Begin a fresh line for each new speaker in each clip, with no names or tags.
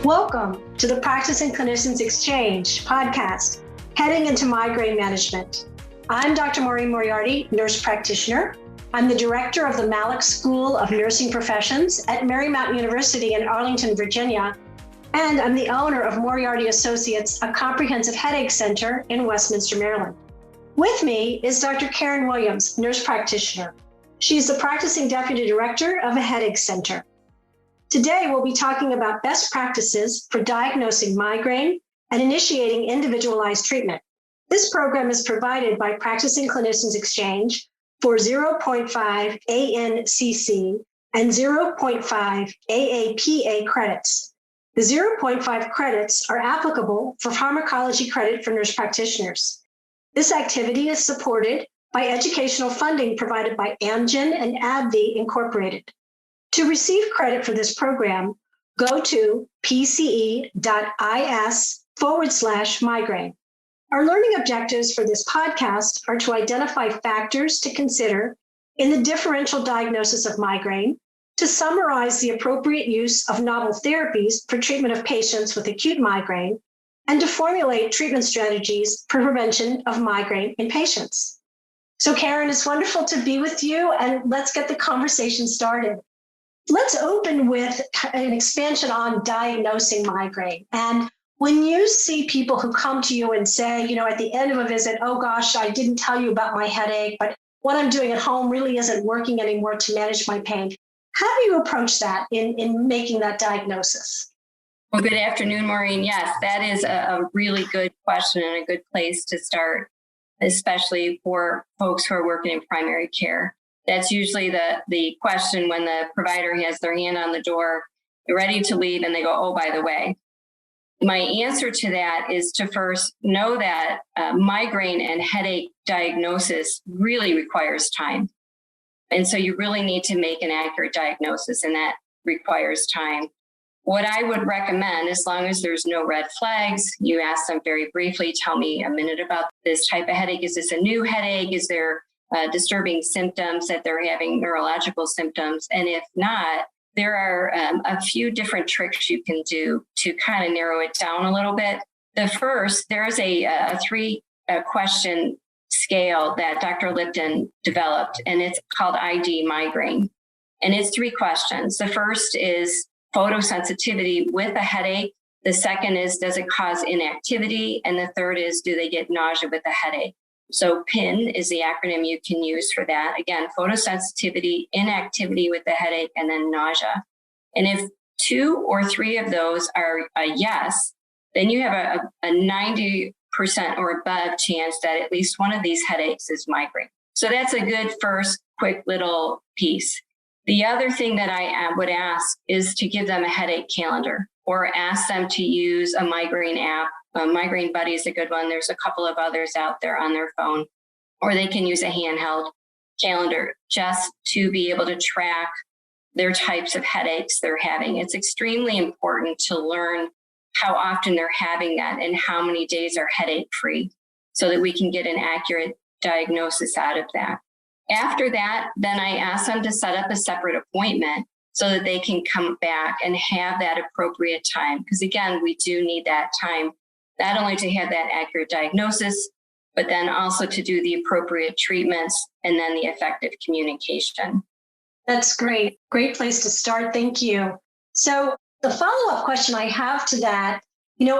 Welcome to the Practicing Clinicians Exchange podcast, heading into migraine management. I'm Dr. Maureen Moriarty, nurse practitioner. I'm the director of the Malek School of Nursing Professions at Marymount University in Arlington, Virginia, and I'm the owner of Moriarty Associates, a comprehensive headache center in Westminster, Maryland. With me is Dr. Karen Williams, nurse practitioner. She's the practicing deputy director of a headache center. Today, we'll be talking about best practices for diagnosing migraine and initiating individualized treatment. This program is provided by Practicing Clinicians Exchange for 0.5 ANCC and 0.5 AAPA credits. The 0.5 credits are applicable for pharmacology credit for nurse practitioners. This activity is supported by educational funding provided by Amgen and AbbVie Incorporated. To receive credit for this program, go to pce.is/migraine. Our learning objectives for this podcast are to identify factors to consider in the differential diagnosis of migraine, to summarize the appropriate use of novel therapies for treatment of patients with acute migraine, and to formulate treatment strategies for prevention of migraine in patients. So Karen, it's wonderful to be with you, and let's get the conversation started. Let's open with an expansion on diagnosing migraine. And when you see people who come to you and say, at the end of a visit, oh gosh, I didn't tell you about my headache, but what I'm doing at home really isn't working anymore to manage my pain. How do you approach that in making that diagnosis?
Well, good afternoon, Maureen. Yes, that is a really good question and a good place to start, especially for folks who are working in primary care. That's usually the question when the provider has their hand on the door, they're ready to leave, and they go, oh, by the way. My answer to that is to first know that migraine and headache diagnosis really requires time. And so you really need to make an accurate diagnosis, and that requires time. What I would recommend, as long as there's no red flags, you ask them very briefly, tell me a minute about this type of headache. Is this a new headache? Is there disturbing symptoms that they're having, neurological symptoms? And if not, there are a few different tricks you can do to kind of narrow it down a little bit. The first, there's a three-question scale that Dr. Lipton developed, and it's called ID migraine. And it's 3 questions. The first is photosensitivity with a headache. The second is, does it cause inactivity? And the third is, do they get nausea with a headache? So PIN is the acronym you can use for that. Again, photosensitivity, inactivity with the headache, and then nausea. And if 2 or 3 of those are a yes, then you have a 90% or above chance that at least one of these headaches is migraine. So that's a good first quick little piece. The other thing that I would ask is to give them a headache calendar, or ask them to use a migraine app. Migraine Buddy is a good one. There's a couple of others out there on their phone, or they can use a handheld calendar just to be able to track their types of headaches they're having. It's extremely important to learn how often they're having that and how many days are headache free, so that we can get an accurate diagnosis out of that. After that, then I ask them to set up a separate appointment so that they can come back and have that appropriate time. Because again, we do need that time, not only to have that accurate diagnosis, but then also to do the appropriate treatments and then the effective communication.
That's great. Great place to start. Thank you. So the follow-up question I have to that,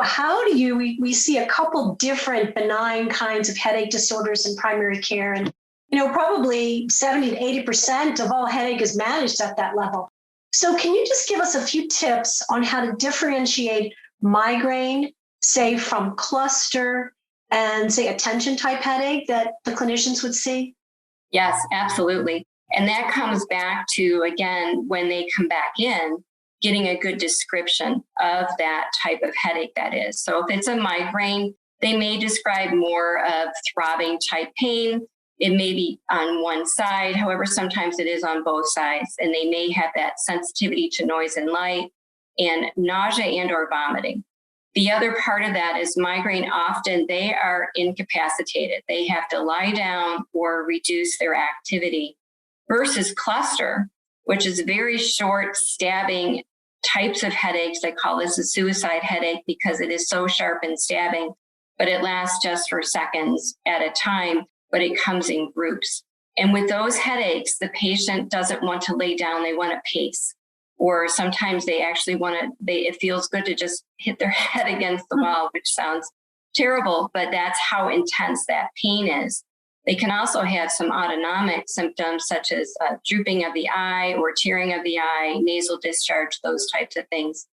how do we see a couple different benign kinds of headache disorders in primary care, and probably 70 to 80% of all headache is managed at that level. So can you just give us a few tips on how to differentiate migraine, say from cluster and say attention type headache that the clinicians would see?
Yes, absolutely. And that comes back to, again, when they come back in, getting a good description of that type of headache that is. So if it's a migraine, they may describe more of throbbing type pain. It may be on one side. However, sometimes it is on both sides, and they may have that sensitivity to noise and light and nausea and or vomiting. The other part of that is migraine. Often they are incapacitated. They have to lie down or reduce their activity, versus cluster, which is very short stabbing types of headaches. I call this a suicide headache because it is so sharp and stabbing, but it lasts just for seconds at a time, but it comes in groups. And with those headaches, the patient doesn't want to lay down, they want to pace. Or sometimes they actually it feels good to just hit their head against the wall, which sounds terrible, but that's how intense that pain is. They can also have some autonomic symptoms such as drooping of the eye or tearing of the eye, nasal discharge, those types of things.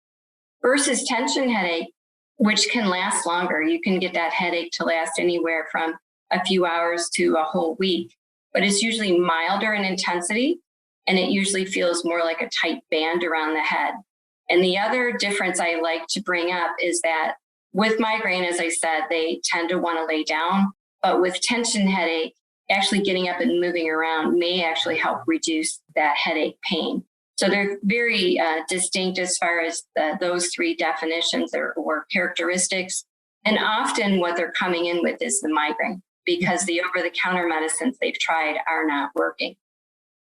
Versus tension headache, which can last longer. You can get that headache to last anywhere from a few hours to a whole week, but it's usually milder in intensity, and it usually feels more like a tight band around the head. And the other difference I like to bring up is that with migraine, as I said, they tend to want to lay down. But with tension headache, actually getting up and moving around may actually help reduce that headache pain. So they're very distinct as far as those three definitions or characteristics. And often what they're coming in with is the migraine because the over-the-counter medicines they've tried are not working.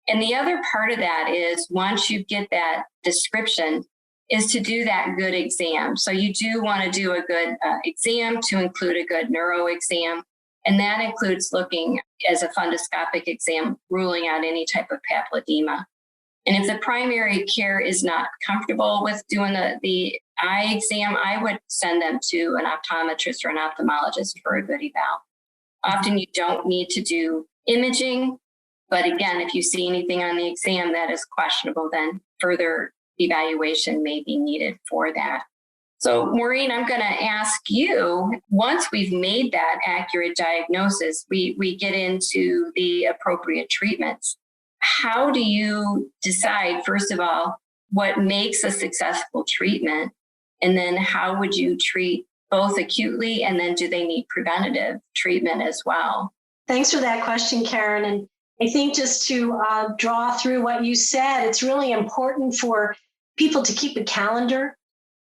And the other part of that is once you get that description is to do that good exam. So you do want to do a good exam to include a good neuro exam. And that includes looking as a fundoscopic exam, ruling out any type of papilledema. And if the primary care is not comfortable with doing the eye exam, I would send them to an optometrist or an ophthalmologist for a good eval. Often you don't need to do imaging, but again, if you see anything on the exam that is questionable, then further evaluation may be needed for that. So Maureen, I'm going to ask you, once we've made that accurate diagnosis, we get into the appropriate treatments. How do you decide, first of all, what makes a successful treatment? And then how would you treat both acutely, and then do they need preventative treatment as well?
Thanks for that question, Karen. And I think just to draw through what you said, it's really important for people to keep a calendar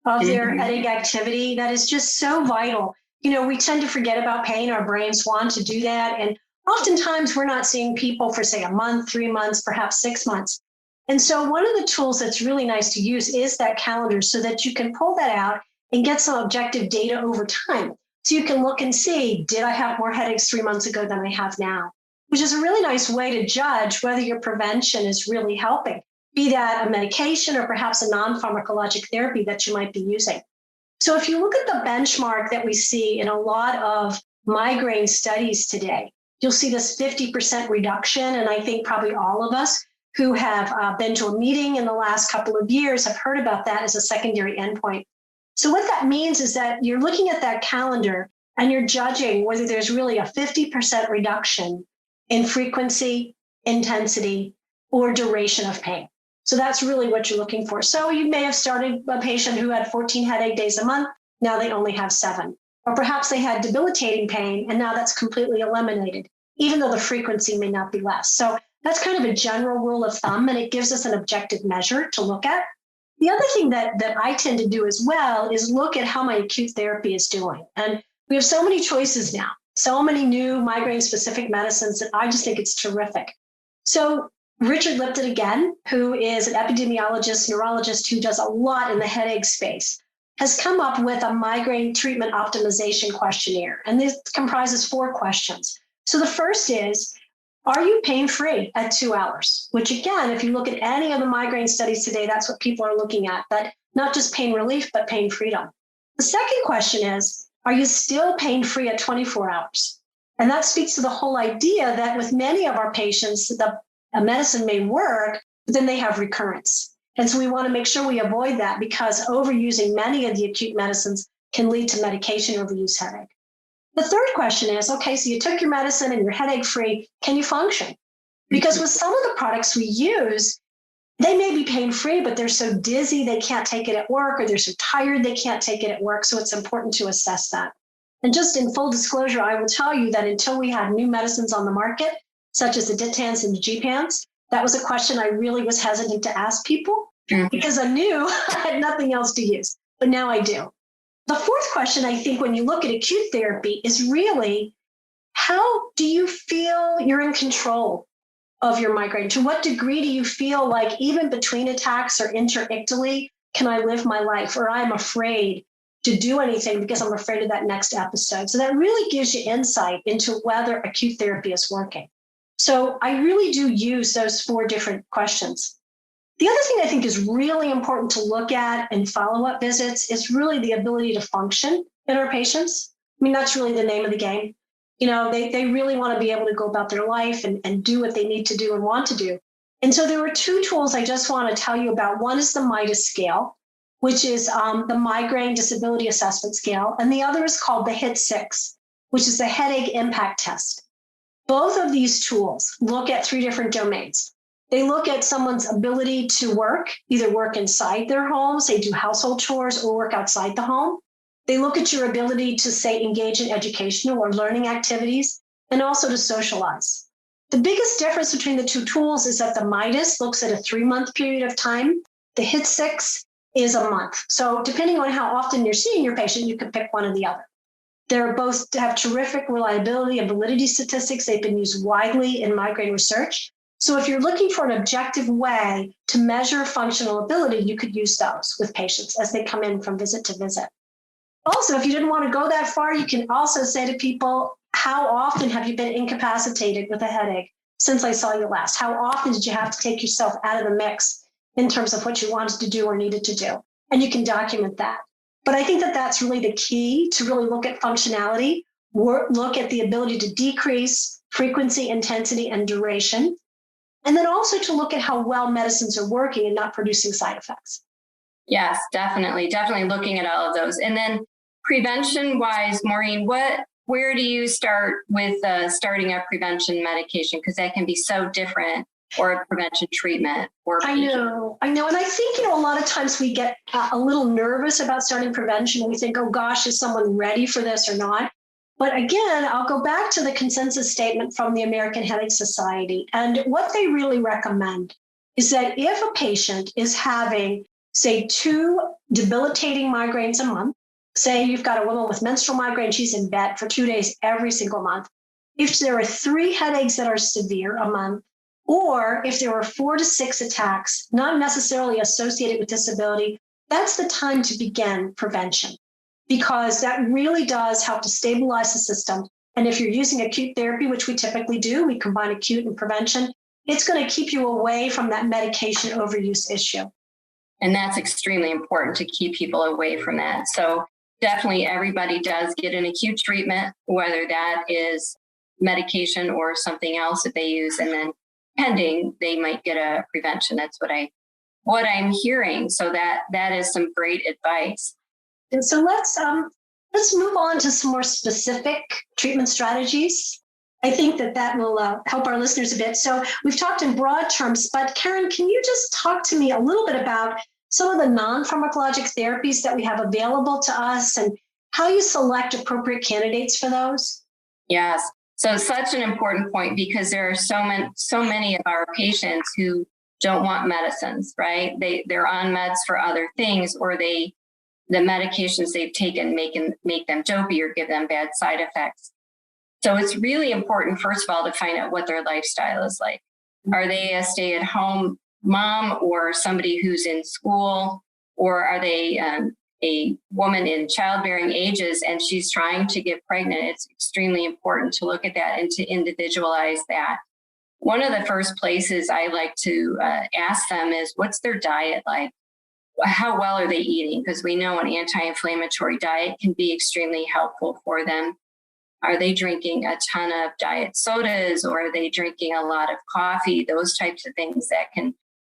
of their headache activity. That is just so vital. You know, we tend to forget about pain. Our brains want to do that. And oftentimes we're not seeing people for, say, a month, 3 months, perhaps 6 months. And so one of the tools that's really nice to use is that calendar so that you can pull that out and get some objective data over time. So you can look and see, did I have more headaches 3 months ago than I have now? Which is a really nice way to judge whether your prevention is really helping, be that a medication or perhaps a non-pharmacologic therapy that you might be using. So if you look at the benchmark that we see in a lot of migraine studies today, you'll see this 50% reduction. And I think probably all of us who have been to a meeting in the last couple of years have heard about that as a secondary endpoint. So what that means is that you're looking at that calendar and you're judging whether there's really a 50% reduction in frequency, intensity, or duration of pain. So that's really what you're looking for. So you may have started a patient who had 14 headache days a month. Now they only have 7. Or perhaps they had debilitating pain, and now that's completely eliminated, even though the frequency may not be less. So that's kind of a general rule of thumb, and it gives us an objective measure to look at. The other thing that I tend to do as well is look at how my acute therapy is doing. And we have so many choices now, so many new migraine-specific medicines that I just think it's terrific. So Richard Lipton, again, who is an epidemiologist, neurologist who does a lot in the headache space, has come up with a migraine treatment optimization questionnaire. And this comprises 4 questions. So the first is, are you pain-free at 2 hours? Which again, if you look at any of the migraine studies today, that's what people are looking at, but not just pain relief, but pain freedom. The second question is, are you still pain-free at 24 hours? And that speaks to the whole idea that with many of our patients, a medicine may work, but then they have recurrence. And so we want to make sure we avoid that because overusing many of the acute medicines can lead to medication overuse headache. The third question is, okay, so you took your medicine and you're headache free. Can you function? Because with some of the products we use, they may be pain free, but they're so dizzy they can't take it at work, or they're so tired they can't take it at work. So it's important to assess that. And just in full disclosure, I will tell you that until we had new medicines on the market, such as the Ditans and the Gepants, that was a question I really was hesitant to ask people because I knew I had nothing else to use, but now I do. The fourth question, I think, when you look at acute therapy is really, how do you feel you're in control of your migraine? To what degree do you feel like even between attacks or interictally, can I live my life? Or I'm afraid to do anything because I'm afraid of that next episode. So that really gives you insight into whether acute therapy is working. So I really do use those 4 different questions. The other thing I think is really important to look at in follow-up visits is really the ability to function in our patients. I mean, that's really the name of the game. They really want to be able to go about their life and do what they need to do and want to do. And so there were 2 tools I just want to tell you about. One is the MIDAS scale, which is the Migraine Disability Assessment Scale. And the other is called the HIT6, which is the Headache Impact Test. Both of these tools look at 3 different domains. They look at someone's ability to work, either work inside their home, say do household chores, or work outside the home. They look at your ability to, say, engage in educational or learning activities, and also to socialize. The biggest difference between the 2 tools is that the MIDAS looks at a 3-month period of time. The HIT6 is a month. So depending on how often you're seeing your patient, you can pick one or the other. They're both have terrific reliability and validity statistics. They've been used widely in migraine research. So if you're looking for an objective way to measure functional ability, you could use those with patients as they come in from visit to visit. Also, if you didn't want to go that far, you can also say to people, how often have you been incapacitated with a headache since I saw you last? How often did you have to take yourself out of the mix in terms of what you wanted to do or needed to do? And you can document that. But I think that that's really the key to really look at functionality, look at the ability to decrease frequency, intensity, and duration. And then also to look at how well medicines are working and not producing side effects.
Yes, definitely looking at all of those. And then prevention-wise, Maureen, where do you start with starting a prevention medication? Because that can be so different, or a prevention treatment.
I know. And I think, a lot of times we get a little nervous about starting prevention. We think, oh gosh, is someone ready for this or not? But again, I'll go back to the consensus statement from the American Headache Society. And what they really recommend is that if a patient is having, say, 2 debilitating migraines a month, say you've got a woman with menstrual migraine, she's in bed for 2 days every single month. If there are 3 headaches that are severe a month, or if there are 4 to 6 attacks, not necessarily associated with disability, that's the time to begin prevention, because that really does help to stabilize the system. And if you're using acute therapy, which we typically do, we combine acute and prevention, it's going to keep you away from that medication overuse issue.
And that's extremely important, to keep people away from that. So definitely everybody does get an acute treatment, whether that is medication or something else that they use. And then pending, they might get a prevention. That's what I'm hearing. So that is some great advice.
And so let's move on to some more specific treatment strategies. I think that will help our listeners a bit. So we've talked in broad terms, but Karen, can you just talk to me a little bit about some of the non-pharmacologic therapies that we have available to us and how you select appropriate candidates for those?
Yes. So such an important point, because there are so many of our patients who don't want medicines, right? They're on meds for other things, or the medications they've taken make them dopey or give them bad side effects. So it's really important, first of all, to find out what their lifestyle is like. Are they a stay-at-home mom or somebody who's in school, or are they a woman in childbearing ages and she's trying to get pregnant? It's extremely important to look at that and to individualize that. One of the first places I like to ask them is, what's their diet like? How well are they eating? Because we know an anti-inflammatory diet can be extremely helpful for them. Are they drinking a ton of diet sodas, or are they drinking a lot of coffee? Those types of things that can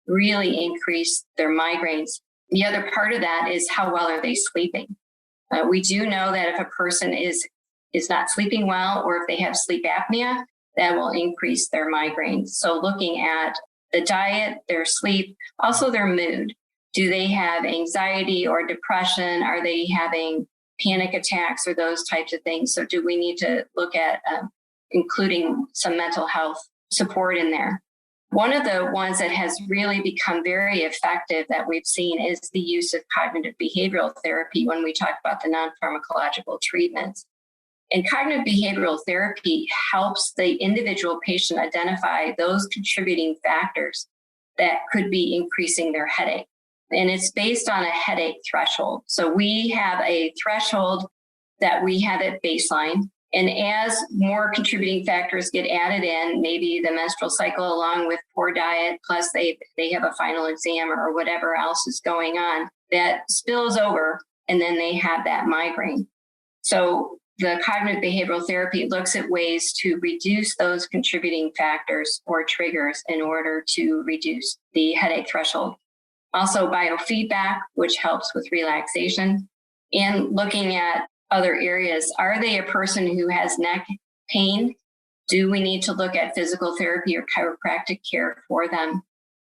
really increase their migraines. The other part of that is, how well are they sleeping? We do know that if a person is not sleeping well, or if they have sleep apnea, that will increase their migraines. So looking at the diet, their sleep, also their mood. Do they have anxiety or depression? Are they having panic attacks or those types of things? So do we need to look at including some mental health support in there? One of the ones that has really become very effective that we've seen is the use of cognitive behavioral therapy when we talk about the non-pharmacological treatments. And cognitive behavioral therapy helps the individual patient identify those contributing factors that could be increasing their headache. and it's based on a headache threshold. So we have a threshold that we have at baseline. And as more contributing factors get added in, maybe the menstrual cycle along with poor diet, plus they have a final exam or whatever else is going on, that spills over, and then they have that migraine. So the cognitive behavioral therapy looks at ways to reduce those contributing factors or triggers in order to reduce the headache threshold. Also biofeedback, which helps with relaxation, and looking at other areas. Are they a person who has neck pain? Do we need to look at physical therapy or chiropractic care for them?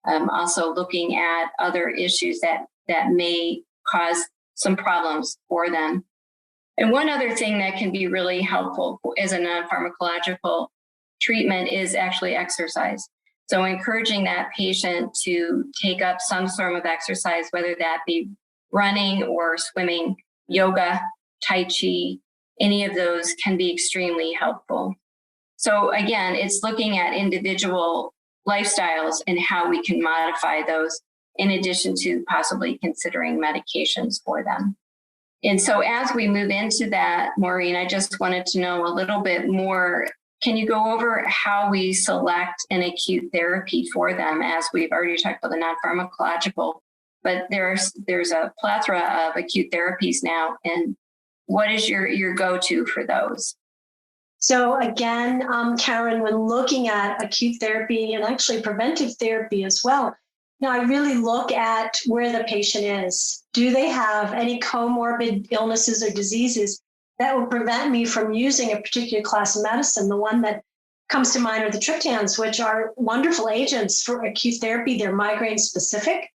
Also looking at other issues that may cause some problems for them. And one other thing that can be really helpful as a non-pharmacological treatment is actually exercise. So encouraging that patient to take up some form of exercise, whether that be running or swimming, yoga, Tai Chi, any of those can be extremely helpful. So again, it's looking at individual lifestyles and how we can modify those in addition to possibly considering medications for them. And so as we move into that, Maureen, I just wanted to know a little bit more. Can you go over how we select an acute therapy for them, as we've already talked about the non-pharmacological, but there's a plethora of acute therapies now, and what is your go-to for those?
So again, Karen, when looking at acute therapy and actually preventive therapy as well, now I really look at where the patient is. Do they have any comorbid illnesses or diseases that will prevent me from using a particular class of medicine? The one that comes to mind are the triptans, which are wonderful agents for acute therapy. They're migraine specific.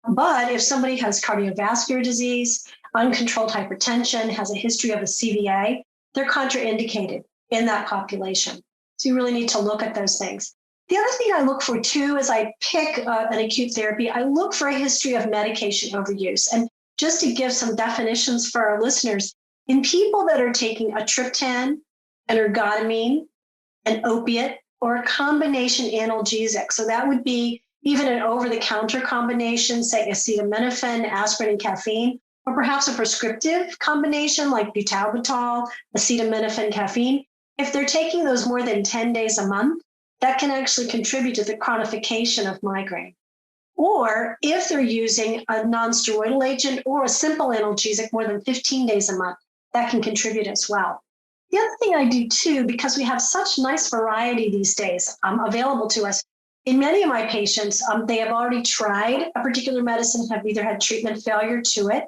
But if somebody has cardiovascular disease, uncontrolled hypertension, has a history of a CVA, they're contraindicated in that population. So you really need to look at those things. The other thing I look for too, as I pick an acute therapy, I look for a history of medication overuse. And just to give some definitions for our listeners, in people that are taking a triptan, an ergotamine, an opiate, or a combination analgesic, so that would be even an over-the-counter combination, say acetaminophen, aspirin, and caffeine, or perhaps a prescriptive combination like butalbital, acetaminophen, caffeine. If they're taking those more than 10 days a month, that can actually contribute to the chronification of migraine. Or if they're using a non-steroidal agent or a simple analgesic more than 15 days a month, that can contribute as well. The other thing I do too, because we have such nice variety these days available to us, in many of my patients, they have already tried a particular medicine, have either had treatment failure to it,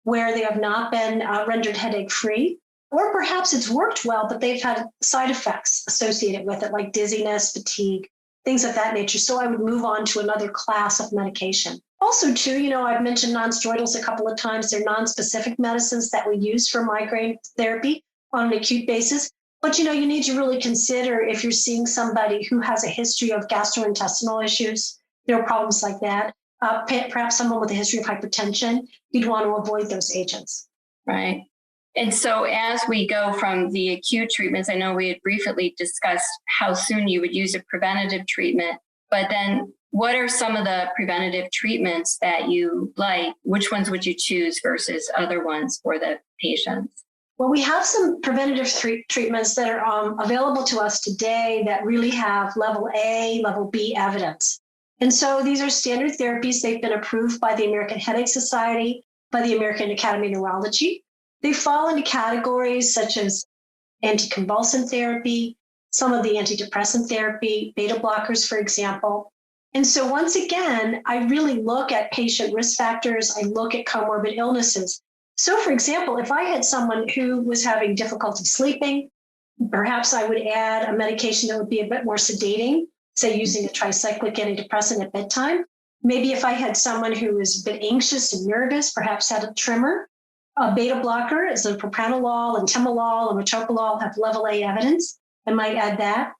where they have not been rendered headache-free, or perhaps it's worked well, but they've had side effects associated with it, like dizziness, fatigue, things of that nature. So I would move on to another class of medication. Also, too, I've mentioned nonsteroidals a couple of times. They're non-specific medicines that we use for migraine therapy on an acute basis. But, you need to really consider if you're seeing somebody who has a history of gastrointestinal issues, problems like that, perhaps someone with a history of hypertension, you'd want to avoid those agents.
Right. And so as we go from the acute treatments, I know we had briefly discussed how soon you would use a preventative treatment, but then what are some of the preventative treatments that you like? Which ones would you choose versus other ones for the patients?
Well, we have some preventative treatments that are available to us today that really have level A, level B evidence. And so these are standard therapies. They've been approved by the American Headache Society, by the American Academy of Neurology. They fall into categories such as anticonvulsant therapy, some of the antidepressant therapy, beta blockers, for example. And so once again, I really look at patient risk factors. I look at comorbid illnesses. So for example, if I had someone who was having difficulty sleeping, perhaps I would add a medication that would be a bit more sedating, say using a tricyclic antidepressant at bedtime. Maybe if I had someone who was a bit anxious and nervous, perhaps had a tremor, a beta blocker, as a propranolol and temolol and metoprolol have level A evidence, I might add that.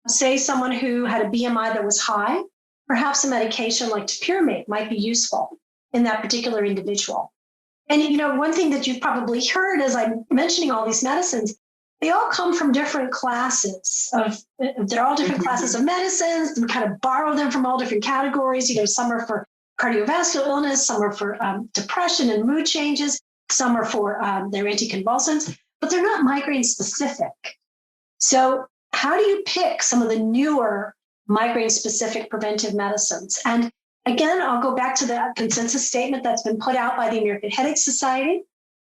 Say someone who had a BMI that was high, perhaps a medication like topiramate might be useful in that particular individual. And, one thing that you've probably heard as I'm mentioning all these medicines, they all come from different classes they're all different classes of medicines. We kind of borrow them from all different categories. Some are for cardiovascular illness, some are for depression and mood changes, some are for their anticonvulsants, but they're not migraine specific. So how do you pick some of the newer migraine specific preventive medicines? And again, I'll go back to the consensus statement that's been put out by the American Headache Society.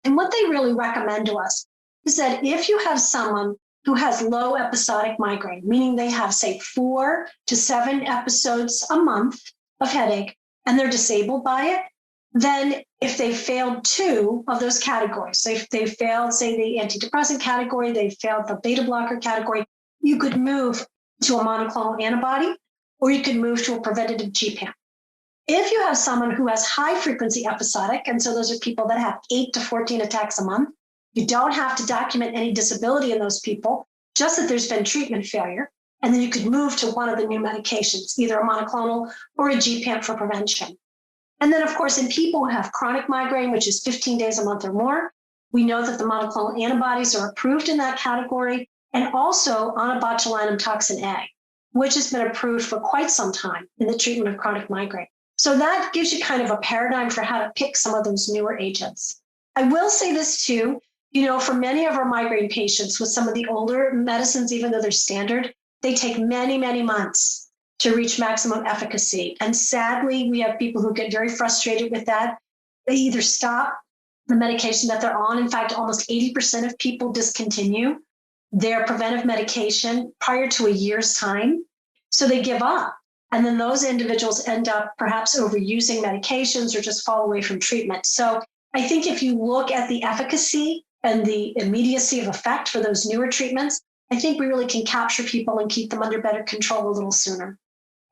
And what they really recommend to us is that if you have someone who has low episodic migraine, meaning they have, say, 4 to 7 episodes a month of headache, and they're disabled by it, then if they failed 2 of those categories, so if they failed, say, the antidepressant category, they failed the beta blocker category, you could move to a monoclonal antibody, or you could move to a preventative GPAM. If you have someone who has high frequency episodic, and so those are people that have 8 to 14 attacks a month, you don't have to document any disability in those people, just that there's been treatment failure. And then you could move to one of the new medications, either a monoclonal or a GPAM for prevention. And then, of course, in people who have chronic migraine, which is 15 days a month or more, we know that the monoclonal antibodies are approved in that category, and also onabotulinum toxin A, which has been approved for quite some time in the treatment of chronic migraine. So that gives you kind of a paradigm for how to pick some of those newer agents. I will say this too, for many of our migraine patients with some of the older medicines, even though they're standard, they take many, many months to reach maximum efficacy. And sadly, we have people who get very frustrated with that. They either stop the medication that they're on. In fact, almost 80% of people discontinue their preventive medication prior to a year's time. So they give up. And then those individuals end up perhaps overusing medications or just fall away from treatment. So I think if you look at the efficacy and the immediacy of effect for those newer treatments, I think we really can capture people and keep them under better control a little sooner.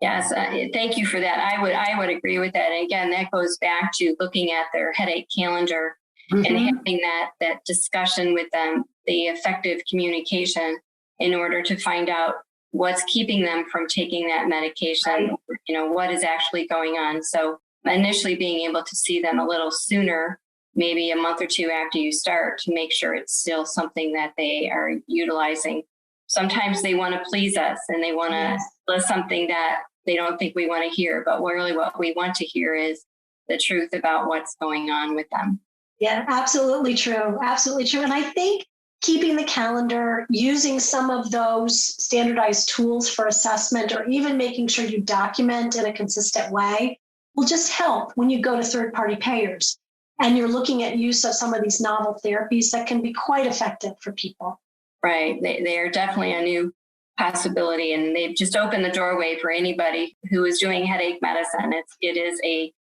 Yes, thank you for that. I would agree with that. And again, that goes back to looking at their headache calendar and having that discussion with them, the effective communication in order to find out what's keeping them from taking that medication, what is actually going on. So initially being able to see them a little sooner, maybe a month or 2 after you start, to make sure it's still something that they are utilizing. Sometimes they want to please us and they want to list something that they don't think we want to hear, but really what we want to hear is the truth about what's going on with them.
Yeah, absolutely true. Absolutely true. And I think keeping the calendar, using some of those standardized tools for assessment, or even making sure you document in a consistent way will just help when you go to third-party payers and you're looking at use of some of these novel therapies that can be quite effective for people.
Right. They are definitely a new possibility, and they've just opened the doorway for anybody who is doing headache medicine. It is a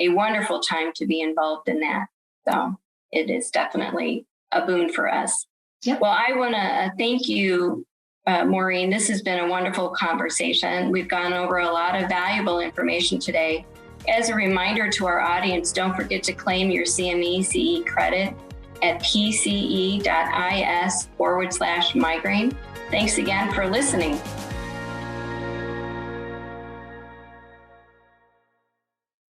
wonderful time to be involved in that. So it is definitely a boon for us.
Yep.
Well, I want to thank you, Maureen. This has been a wonderful conversation. We've gone over a lot of valuable information today. As a reminder to our audience, don't forget to claim your CME CE credit at pce.is/migraine. Thanks again for listening.